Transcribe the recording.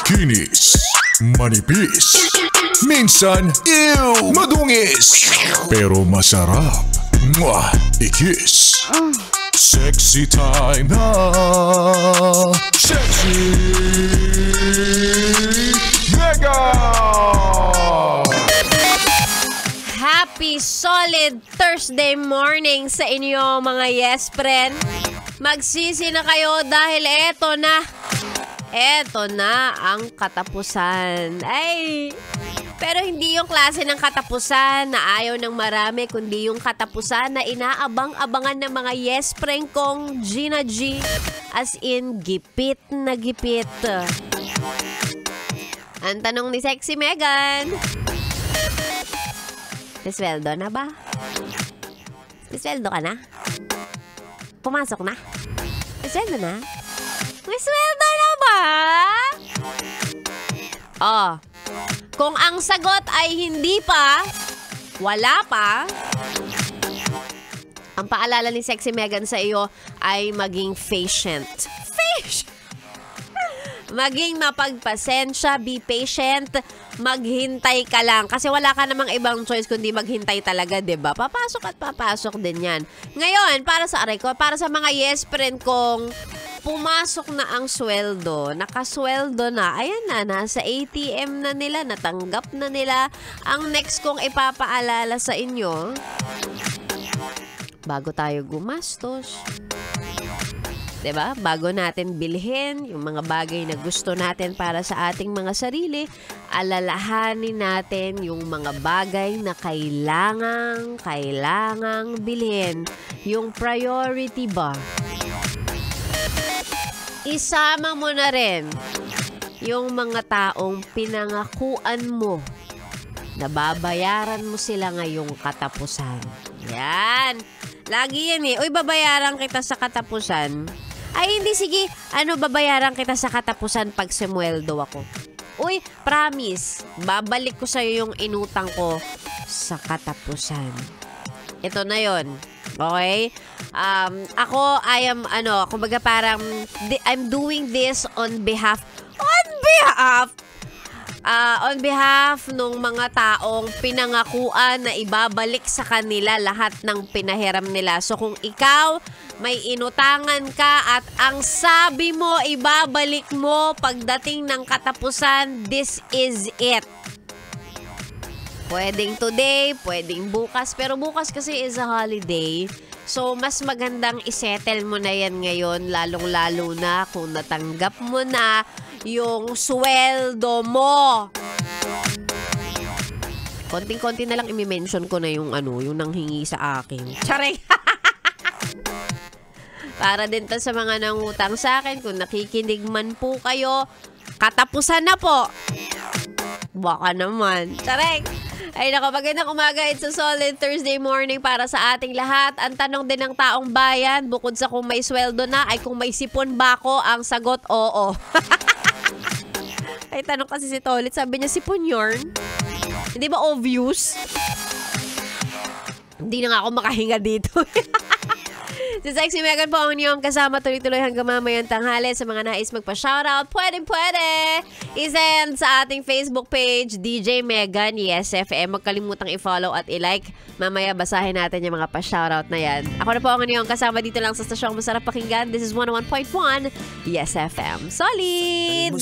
Kinis, manipis, minsan, madungis, pero masarap. Mwah! I-kiss. Sexy time na. Sexy Mega! Happy solid Thursday morning sa inyo mga yes friend. Magsisi na kayo dahil eto na ang katapusan. Ay, pero hindi yung klase ng katapusan na ayaw ng marami, kundi yung katapusan na inaabang-abangan ng mga yes friend kong Gina G. As in, gipit na gipit. Ang tanong ni Sexy Megan, may sweldo na ba? May sweldo ka na? Pumasok na? May sweldo na? May sweldo na ba? Oh, kung ang sagot ay hindi pa, wala pa, ang paalala ni Sexy Megan sa iyo ay maging patient. Maging mapagpasensya, be patient, maghintay ka lang. Kasi wala ka namang ibang choice kundi maghintay talaga, diba? Papasok at papasok din yan. Ngayon, para sa mga yes friend kong pumasok na ang sweldo, nakasweldo na, ayan na, nasa ATM na nila, natanggap na nila. Ang next kong ipapaalala sa inyo, bago tayo gumastos, diba? Bago natin bilhin yung mga bagay na gusto natin para sa ating mga sarili, alalahanin natin yung mga bagay na kailangang bilhin. Yung priority ba? Isama mo na rin yung mga taong pinangakuan mo na babayaran mo sila ngayong katapusan. Yan. Lagi yan eh. Uy, babayaran kita sa katapusan. Ay, hindi, sige. Babayaran kita sa katapusan pag sumweldo ako. Uy, promise. Babalik ko sa'yo yung inutang ko sa katapusan. Ito na yon. Okay? Ako, kumbaga parang, I'm doing this on behalf nung mga taong pinangakuan na ibabalik sa kanila lahat ng pinahiram nila. So kung ikaw may inutangan ka at ang sabi mo ibabalik mo pagdating ng katapusan, this is it. Pwedeng today, pwedeng bukas, pero bukas kasi is a holiday. So, mas magandang isettle mo na yan ngayon, lalong-lalo na kung natanggap mo na yung sweldo mo. Konting-konti na lang i-mention ko na yung yung nanghingi sa akin. Charing! Para din to sa mga nangutang sa akin, kung nakikinig man po kayo, katapusan na po. Baka naman. Charing! Ay nako, magandang umaga. It's a solid Thursday morning para sa ating lahat. Ang tanong din ng taong bayan, bukod sa kung may sweldo na, ay kung may sipon ba ako, ang sagot, oo. Ay, tanong kasi si Tolit, sabi niya, sipon yarn? Hindi ba obvious? Hindi na nga ako makahinga dito. Si Sexy Megan po ang inyong kasama tuloy-tuloy hanggang mamayang tanghali. Sa mga nais magpa-shoutout, pwede isend sa ating Facebook page, DJ Megan, Yes FM. Magkalimutang i-follow at i-like. Mamaya basahin natin yung mga pa-shoutout na yan. Ako na po ang inyong kasama dito lang sa stasyong masarap pakinggan. This is 101.1 Yes FM. Solid!